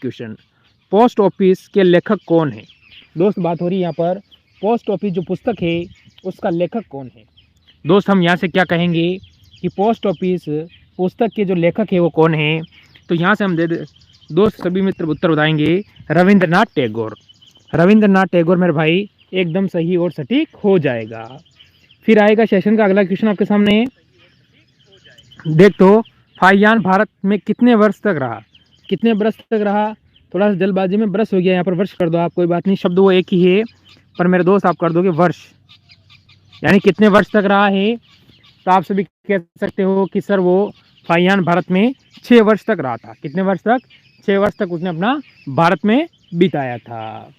Question, post office के लेखक कौन है? दोस्त बात हो रही है यहाँ पर पोस्ट ऑफिस जो पुस्तक है उसका लेखक कौन है? दोस्त हम यहाँ से क्या कहेंगे कि पोस्ट ऑफिस पुस्तक के जो लेखक है वो कौन है? तो यहाँ से हम दोस्त सभी मित्र उत्तर बताएंगे रविंद्रनाथ टैगोर। रविंद्रनाथ टैगोर मेरे भाई एकदम सही और सटीक हो जाएगा। फिर आएगा सेशन का अगला क्वेश्चन आपके सामने। देख तो फाइयान भारत में कितने वर्ष तक रहा? कितने वर्ष तक रहा? थोड़ा सा जल्दबाजी में ब्रश हो गया, यहाँ पर वर्ष कर दो आप, कोई बात नहीं, शब्द वो एक ही है पर मेरे दोस्त आप कर दोगे वर्ष, यानी कितने वर्ष तक रहा है। तो आप सभी कह सकते हो कि सर वो फाइयान भारत में 6 वर्ष तक रहा था। कितने वर्ष तक? 6 वर्ष तक उसने अपना भारत में बिताया था।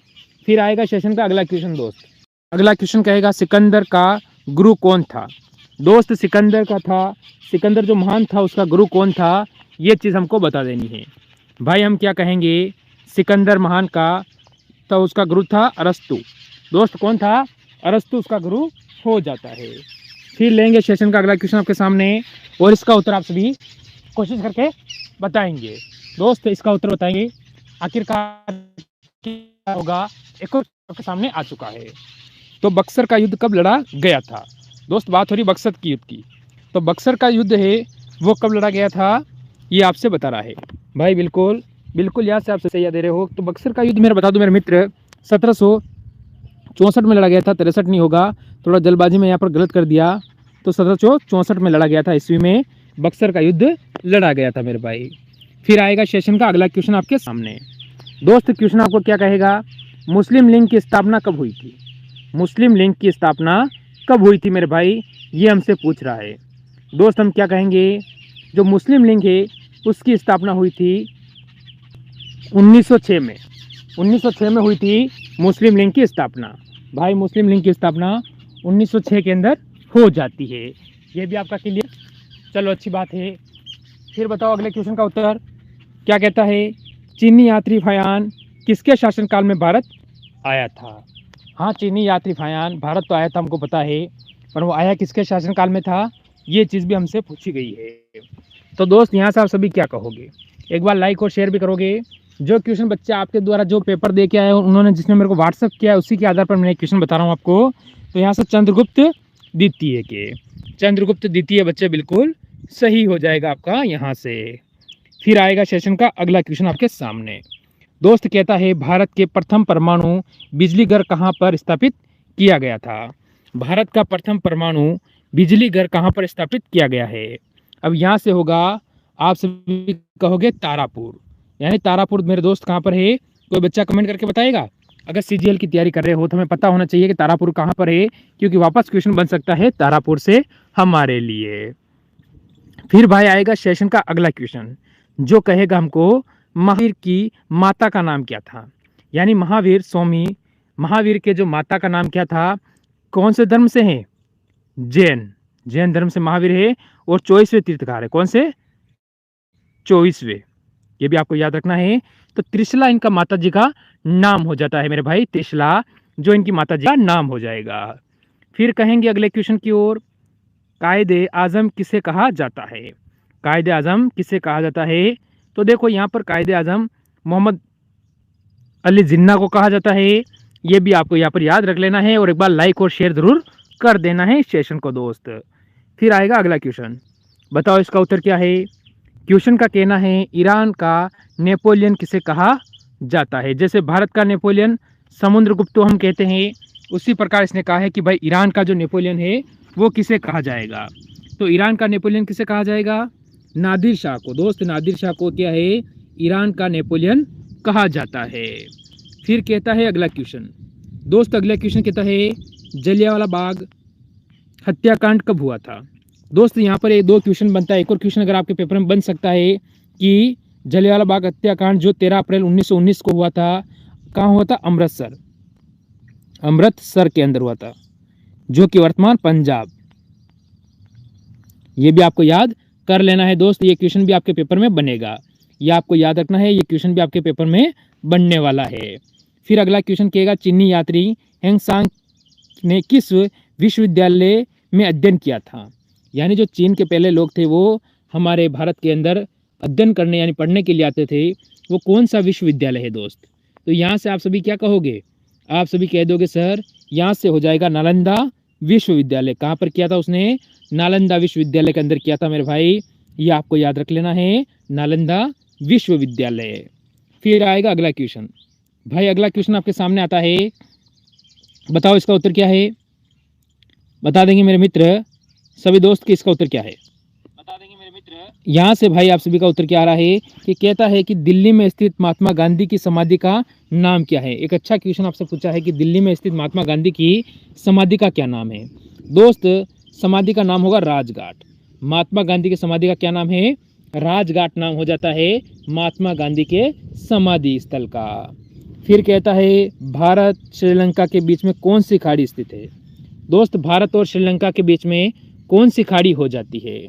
फिर आएगा सेशन का अगला क्वेश्चन दोस्त। अगला क्वेश्चन कहेगा सिकंदर का गुरु कौन था? दोस्त सिकंदर का था, सिकंदर जो महान था उसका गुरु कौन था, ये चीज़ हमको बता देनी है। भाई हम क्या कहेंगे, सिकंदर महान का तो उसका गुरु था अरस्तु। दोस्त कौन था? अरस्तु उसका गुरु हो जाता है। फिर लेंगे सेशन का अगला क्वेश्चन आपके सामने और इसका उत्तर आप सभी कोशिश करके बताएंगे। दोस्त इसका उत्तर बताएंगे आखिरकार क्या होगा। एक और आपके सामने आ चुका है। तो बक्सर का युद्ध कब लड़ा गया था? दोस्त बात हो रही बक्सर की युद्ध की। तो बक्सर का युद्ध है वो कब लड़ा गया था ये आपसे बता रहा है भाई। बिल्कुल बिल्कुल यहाँ से आप सही दे रहे हो। तो बक्सर का युद्ध मेरे बता दो मेरे मित्र 1764 में लड़ा गया था। 63 नहीं होगा, थोड़ा जल्दबाजी में यहाँ पर गलत कर दिया। तो 1764 में लड़ा गया था, ईस्वी में बक्सर का युद्ध लड़ा गया था मेरे भाई। फिर आएगा सेशन का अगला क्वेश्चन आपके सामने। दोस्त क्वेश्चन आपको क्या कहेगा, मुस्लिम लीग की स्थापना कब हुई थी? मुस्लिम लीग की स्थापना कब हुई थी मेरे भाई, ये हमसे पूछ रहा है। दोस्त हम क्या कहेंगे, जो मुस्लिम लीग है उसकी स्थापना हुई थी 1906 में। 1906 में हुई थी मुस्लिम लीग की स्थापना। भाई मुस्लिम लीग की स्थापना 1906 के अंदर हो जाती है। ये भी आपका क्लियर, चलो अच्छी बात है। फिर बताओ अगले क्वेश्चन का उत्तर क्या कहता है, चीनी यात्री फायान किसके शासनकाल में भारत आया था? हाँ चीनी यात्री फायान भारत तो आया था, हमको पता है, पर वो आया किसके शासनकाल में था, ये चीज़ भी हमसे पूछी गई है। तो दोस्त यहाँ से आप सभी क्या कहोगे, एक बार लाइक और शेयर भी करोगे। जो क्वेश्चन बच्चे आपके द्वारा जो पेपर दे के आए उन्होंने जिसने मेरे को व्हाट्सअप किया है उसी के आधार पर मैं क्वेश्चन बता रहा हूँ आपको। तो यहाँ से चंद्रगुप्त द्वितीय के, चंद्रगुप्त द्वितीय बच्चे बिल्कुल सही हो जाएगा आपका यहाँ से। फिर आएगा सेशन का अगला क्वेश्चन आपके सामने। दोस्त कहता है भारत के प्रथम परमाणु बिजली घर कहाँ पर स्थापित किया गया था? भारत का प्रथम परमाणु बिजली घर कहाँ पर स्थापित किया गया है? अब यहाँ से होगा आप सभी कहोगे तारापुर, यानी तारापुर मेरे दोस्त कहाँ पर है? कोई बच्चा कमेंट करके बताएगा। अगर सीजीएल की तैयारी कर रहे हो तो हमें पता होना चाहिए कि तारापुर कहाँ पर है, क्योंकि वापस क्वेश्चन बन सकता है तारापुर से हमारे लिए। फिर भाई आएगा सेशन का अगला क्वेश्चन जो कहेगा हमको महावीर की माता का नाम क्या था? यानी महावीर स्वामी महावीर के जो माता का नाम क्या था, कौन से धर्म से है? जैन, जैन धर्म से महावीर है और 24वें तीर्थकार है। कौन से? 24वें, ये भी आपको याद रखना है। तो त्रिशला इनका माता जी का नाम हो जाता है मेरे भाई, त्रिशला जो इनकी माता जी का नाम हो जाएगा। फिर कहेंगे अगले क्वेश्चन की ओर, कायदे आजम किसे कहा जाता है? कायदे आजम किसे कहा जाता है? तो देखो यहाँ पर कायदे आजम मोहम्मद अली जिन्ना को कहा जाता है, ये भी आपको यहाँ पर याद रख लेना है और एक बार लाइक और शेयर जरूर कर देना है इस सेशन को दोस्त। फिर आएगा अगला क्वेश्चन, बताओ इसका उत्तर क्या है। क्वेश्चन का कहना है ईरान का नेपोलियन किसे कहा जाता है? जैसे भारत का नेपोलियन समुद्रगुप्त हम कहते हैं, उसी प्रकार इसने कहा है कि भाई ईरान का जो नेपोलियन है वो किसे कहा जाएगा? तो ईरान का नेपोलियन किसे कहा जाएगा? नादिर शाह को। दोस्त नादिर शाह को क्या है, ईरान का नेपोलियन कहा जाता है। फिर कहता है अगला क्वेश्चन, दोस्त अगला क्वेश्चन कहता है जलियांवाला बाग हत्याकांड कब हुआ था? दोस्त यहाँ पर 2 क्वेश्चन बनता है। एक और क्वेश्चन अगर आपके पेपर में बन सकता है कि जलियांवाला बाग हत्याकांड जो 13 अप्रैल 1919 को हुआ था, कहाँ हुआ था? अमृतसर, अमृतसर के अंदर हुआ था, जो कि वर्तमान पंजाब। ये भी आपको याद कर लेना है दोस्त, ये क्वेश्चन भी आपके पेपर में बनेगा, ये आपको याद रखना है, ये क्वेश्चन भी आपके पेपर में बनने वाला है। फिर अगला क्वेश्चन कहेगा चीनी यात्री हेंगसांग ने किस विश्वविद्यालय में अध्ययन किया था? यानी जो चीन के पहले लोग थे वो हमारे भारत के अंदर अध्ययन करने यानी पढ़ने के लिए आते थे, वो कौन सा विश्वविद्यालय है दोस्त। तो यहाँ से आप सभी क्या कहोगे, आप सभी कह दोगे सर यहाँ से हो जाएगा नालंदा विश्वविद्यालय। कहाँ पर किया था उसने, नालंदा विश्वविद्यालय के अंदर किया था मेरे भाई, ये आपको याद रख लेना है, नालंदा विश्वविद्यालय। फिर आएगा अगला क्वेश्चन। भाई अगला क्वेश्चन आपके सामने आता है, बताओ इसका उत्तर क्या है, बता देंगे मेरे मित्र सभी दोस्त कि इसका उत्तर क्या है, बता देंगे मेरे मित्र। यहाँ से भाई आप सभी का उत्तर क्या आ रहा है कि कहता है कि दिल्ली में स्थित महात्मा गांधी की समाधि का नाम क्या है। एक अच्छा क्वेश्चन आपसे पूछा है कि दिल्ली में स्थित महात्मा गांधी की समाधि का क्या नाम है। दोस्त समाधि का नाम होगा राजघाट। महात्मा गांधी की समाधि का क्या नाम है, राजघाट नाम हो जाता है महात्मा गांधी के समाधि स्थल का। फिर कहता है भारत श्रीलंका के बीच में कौन सी खाड़ी स्थित है। दोस्त भारत और श्रीलंका के बीच में कौन सी खाड़ी हो जाती है।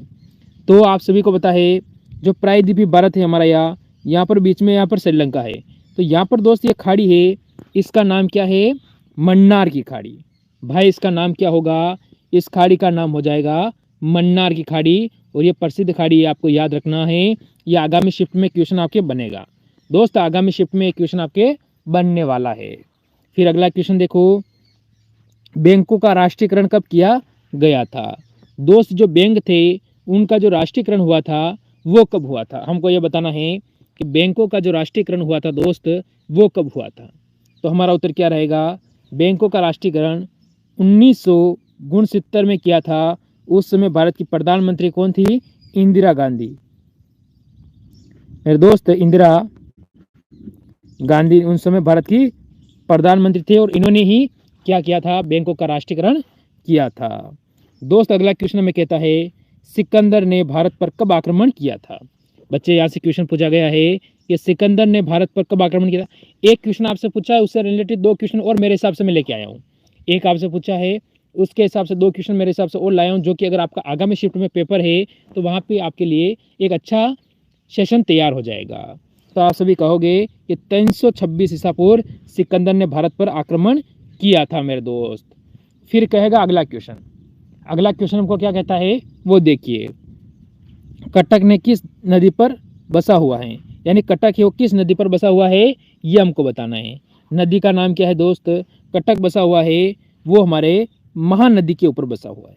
तो आप सभी को पता है जो प्रायद्वीपीय भारत है हमारा, यहाँ पर बीच में यहाँ पर श्रीलंका है, तो यहाँ पर दोस्त ये खाड़ी है, इसका नाम क्या है, मन्नार की खाड़ी। भाई इसका नाम क्या होगा, इस खाड़ी का नाम हो जाएगा मन्नार की खाड़ी। और ये प्रसिद्ध खाड़ी है, आपको याद रखना है, ये आगामी शिफ्ट में क्वेश्चन आपके बनेगा दोस्त, आगामी शिफ्ट में क्वेश्चन आपके बनने वाला है। फिर अगला क्वेश्चन देखो, बैंकों का राष्ट्रीयकरण कब किया गया था। दोस्त जो बैंक थे उनका जो राष्ट्रीयकरण हुआ था वो कब हुआ था, हमको ये बताना है कि बैंकों का जो राष्ट्रीयकरण हुआ था दोस्त वो कब हुआ था। तो हमारा उत्तर क्या रहेगा, बैंकों का राष्ट्रीयकरण 1969 में किया था। उस समय भारत की प्रधानमंत्री कौन थी, इंदिरा गांधी। मेरे दोस्त इंदिरा गांधी उस समय भारत की प्रधानमंत्री थे और इन्होंने ही क्या किया था, बैंकों का राष्ट्रीयकरण किया था। दोस्त अगला क्वेश्चन में कहता है सिकंदर ने भारत पर कब आक्रमण किया था। बच्चे यहाँ से क्वेश्चन पूछा गया है कि सिकंदर ने भारत पर कब आक्रमण किया था। एक क्वेश्चन आपसे पूछा है, उससे रिलेटेड दो क्वेश्चन और मेरे हिसाब से मैं लेके आया हूँ। एक आपसे पूछा है, उसके हिसाब से दो क्वेश्चन मेरे हिसाब से और लाया हूँ, जो कि अगर आपका आगामी शिफ्ट में पेपर है तो वहाँ पे आपके लिए एक अच्छा सेशन तैयार हो जाएगा। तो आप सभी कहोगे कि 326 ईसा पूर्व सिकंदर ने भारत पर आक्रमण किया था मेरे दोस्त। फिर कहेगा अगला क्वेश्चन, अगला क्वेश्चन हमको क्या कहता है वो देखिए, कटक ने किस नदी पर बसा हुआ है, यानी कटक है वो किस नदी पर बसा हुआ है ये हमको बताना है। नदी का नाम क्या है दोस्त, कटक बसा हुआ है वो हमारे महानदी के ऊपर बसा हुआ है।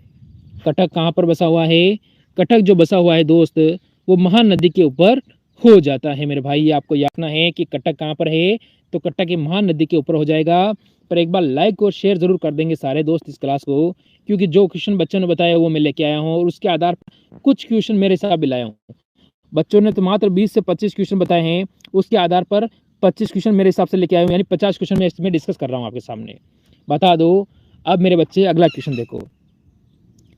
कटक कहाँ पर बसा हुआ है, कटक जो बसा हुआ है दोस्त वो महानदी के ऊपर हो जाता है मेरे भाई। ये आपको याद रखना है कि कटक कहाँ पर है, तो कटक ये महानदी के ऊपर हो जाएगा। पर एक बार लाइक और शेयर जरूर कर देंगे सारे दोस्त इस क्लास को, क्योंकि जो क्वेश्चन बच्चों ने बताया वो मैं लेके आया हूँ और उसके आधार पर कुछ क्वेश्चन मेरे साथ भी लाया हूँ। बच्चों ने तो मात्र 20 से 25 क्वेश्चन बताए हैं, उसके आधार पर 25 क्वेश्चन मेरे हिसाब से लेके आया हूँ, यानी 50 क्वेश्चन मैं इसमें डिस्कस कर रहा हूँ आपके सामने। बता दो अब मेरे बच्चे, अगला क्वेश्चन देखो,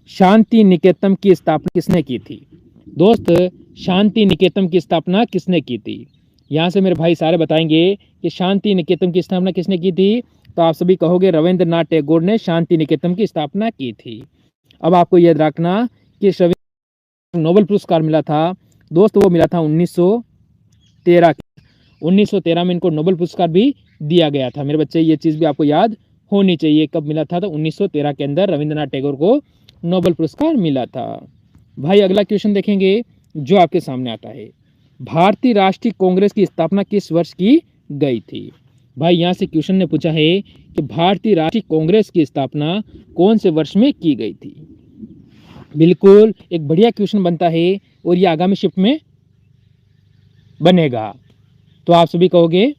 शांति निकेतन की स्थापना किसने की थी। दोस्त शांति निकेतन की स्थापना किसने की थी, यहाँ से मेरे भाई सारे बताएंगे कि शांति निकेतन की स्थापना किसने की थी। तो आप सभी कहोगे रविंद्रनाथ टैगोर ने शांति निकेतन की स्थापना की थी। अब आपको याद रखना कि नोबेल पुरस्कार मिला था दोस्त, वो मिला था 1913। 1913 में इनको नोबेल पुरस्कार भी दिया गया था मेरे बच्चे, ये चीज़ भी आपको याद होनी चाहिए कब मिला था। तो 1913 के अंदर रविंद्रनाथ टैगोर को नोबेल पुरस्कार मिला था। भाई अगला क्वेश्चन देखेंगे जो आपके सामने आता है, भारतीय राष्ट्रीय कांग्रेस की स्थापना किस वर्ष की गई थी। भाई यहाँ से क्वेश्चन ने पूछा है कि भारतीय राष्ट्रीय कांग्रेस की स्थापना कौन से वर्ष में की गई थी। बिल्कुल एक बढ़िया क्वेश्चन बनता है और ये आगामी शिफ्ट में बनेगा। तो आप सभी कहोगे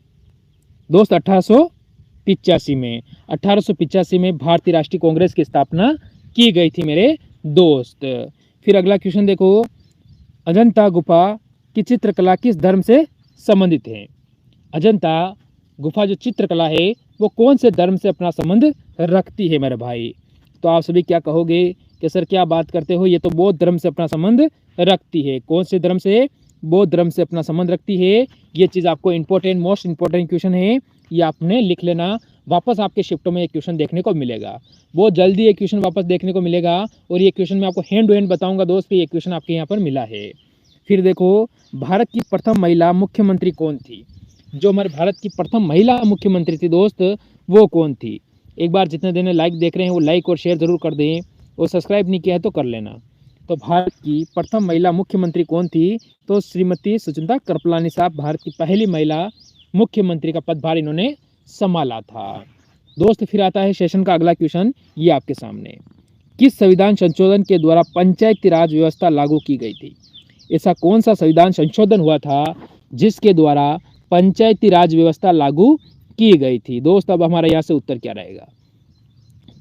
दोस्त 1885 में, 1885 में भारतीय राष्ट्रीय कांग्रेस की स्थापना की गई थी मेरे दोस्त। फिर अगला क्वेश्चन देखो, अजंता गुफा की चित्रकला किस धर्म से संबंधित है। अजंता गुफा जो चित्रकला है वो कौन से धर्म से अपना संबंध रखती है मेरे भाई। तो आप सभी क्या कहोगे कि सर क्या बात करते हो, ये तो बौद्ध धर्म से अपना संबंध रखती है। कौन से धर्म से, बौद्ध धर्म से अपना संबंध रखती है। ये चीज़ आपको इंपॉर्टेंट, मोस्ट इंपॉर्टेंट क्वेश्चन है, ये आपने लिख लेना। वापस आपके शिफ्टों में एक क्वेश्चन देखने को मिलेगा, बहुत जल्दी एक क्वेश्चन वापस देखने को मिलेगा और ये क्वेश्चन मैं आपको हैंड टू हैंड बताऊंगा दोस्त कि ये क्वेश्चन आपके यहाँ पर मिला है। फिर देखो, भारत की प्रथम महिला मुख्यमंत्री कौन थी। जो हमारे भारत की प्रथम महिला मुख्यमंत्री थी दोस्त वो कौन थी। एक बार जितने दिन लाइक देख रहे हैं वो लाइक और शेयर जरूर कर दें और सब्सक्राइब नहीं किया है तो कर लेना। तो भारत की प्रथम महिला मुख्यमंत्री कौन थी? तो श्रीमती सुचिंता कृपलानी साहब भारत की पहली महिला मुख्यमंत्री का पदभार इन्होंने संभाला था। दोस्त फिर आता है सेशन का अगला क्वेश्चन, ये आपके सामने। किस संविधान संशोधन के द्वारा पंचायती राज व्यवस्था लागू की गई थी? ऐसा कौन सा संविधान संशोधन हुआ था जिसके द्वारा पंचायती राज व्यवस्था लागू की गई थी? दोस्त अब हमारा यहाँ से उत्तर क्या रहेगा?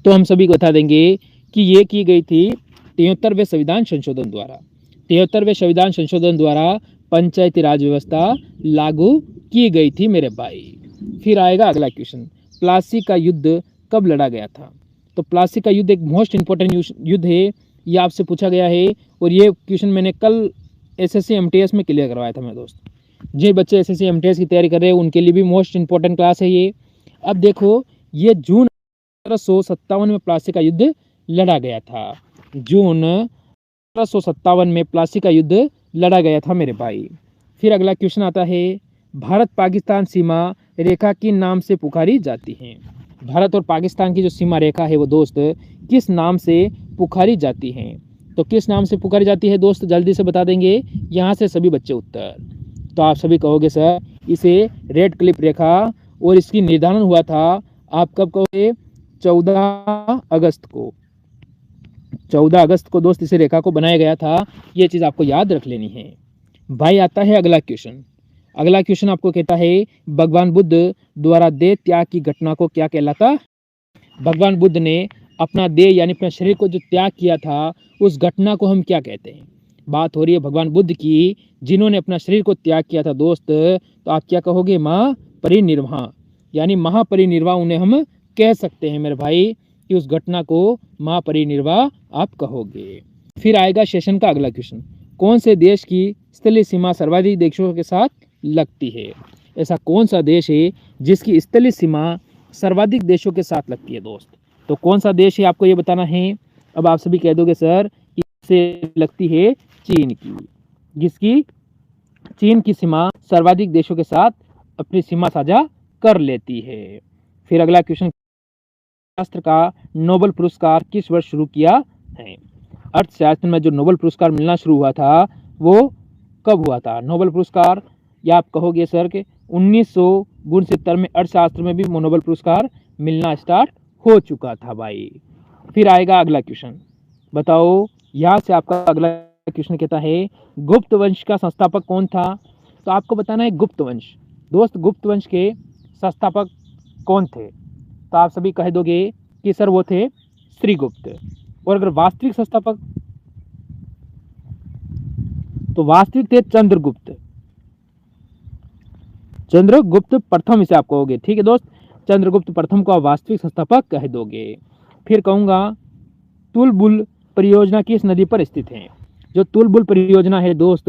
तो हम सभी को बता देंगे कि ये की गई थी 73वें संविधान संशोधन द्वारा। 73वें संविधान संशोधन द्वारा पंचायती राज व्यवस्था लागू की गई थी मेरे भाई। फिर आएगा अगला क्वेश्चन, प्लासी का युद्ध कब लड़ा गया था? तो प्लासी का युद्ध एक मोस्ट इंपोर्टेंट युद्ध है, ये आपसे पूछा गया है और ये क्वेश्चन मैंने कल एसएससी एमटीएस में क्लियर करवाया था मेरे दोस्त। जो बच्चे एसएससी एमटीएस की तैयारी कर रहे हैं उनके लिए भी मोस्ट इंपोर्टेंट क्लास है ये। अब देखो, ये जून 1857 में प्लासी का युद्ध लड़ा गया था। जून 1857 में प्लासी का युद्ध लड़ा गया था मेरे भाई। फिर अगला क्वेश्चन आता है, भारत पाकिस्तान सीमा रेखा किन नाम से पुकारी जाती है? भारत और पाकिस्तान की जो सीमा रेखा है वो दोस्त किस नाम से पुकारी जाती है? तो किस नाम से पुकारी जाती है दोस्त, जल्दी से बता देंगे यहाँ से सभी बच्चे उत्तर। तो आप सभी कहोगे सर इसे रेड क्लिफ रेखा, और इसकी निर्धारण हुआ था, आप कब कहोगे? 14 अगस्त को। 14 अगस्त को दोस्त इस रेखा को बनाया गया था, ये चीज आपको याद रख लेनी है भाई। आता है अगला क्वेश्चन। अगला क्वेश्चन आपको कहता है, भगवान बुद्ध द्वारा देह त्याग की घटना को क्या कहलाता? भगवान बुद्ध ने अपना देह यानी अपने शरीर को जो त्याग किया था उस घटना को हम क्या कहते हैं? बात हो रही है भगवान बुद्ध की, जिन्होंने अपना शरीर को त्याग किया था दोस्त, तो आप क्या कहोगे? महापरिनिर्वाण, यानी महापरिनिर्वाण उन्हें हम कह सकते हैं मेरे भाई, कि उस घटना को महापरिनिर्वाण आप कहोगे। फिर आएगा सेशन का अगला क्वेश्चन, कौन से देश की स्थलीय सीमा सर्वाधिक देशों के साथ लगती है? ऐसा कौन सा देश है जिसकी स्थलीय सीमा सर्वाधिक देशों के साथ लगती है दोस्त? तो कौन सा देश है आपको ये बताना है। अब आप सभी कह दोगे सर इससे लगती है चीन की, जिसकी चीन की सीमा सर्वाधिक देशों के साथ अपनी सीमा साझा कर लेती है। फिर अगला क्वेश्चन, अर्थशास्त्र का नोबेल पुरस्कार किस वर्ष शुरू किया है? अर्थशास्त्र में जो नोबेल पुरस्कार मिलना शुरू हुआ था वो कब हुआ था? नोबेल पुरस्कार, या आप कहोगे सर कि 1969 में अर्थशास्त्र में भी नोबेल पुरस्कार मिलना स्टार्ट हो चुका था भाई। फिर आएगा अगला क्वेश्चन, बताओ यहाँ से आपका अगला क्वेश्चन कहता है, गुप्त वंश का संस्थापक कौन था? तो आपको बताना है गुप्त वंश। दोस्त गुप्त वंश के संस्थापक कौन थे? तो आप सभी कह दोगे कि सर वो थे श्रीगुप्त। और अगर वास्तविक संस्थापक, तो वास्तविक थे चंद्रगुप्त। चंद्रगुप्त प्रथम इसे आप कहोगे, ठीक है दोस्त, चंद्रगुप्त प्रथम को आप वास्तविक संस्थापक कह दोगे। फिर कहूंगा तुलबुल परियोजना किस नदी पर स्थित है? जो तुलबुल परियोजना है दोस्त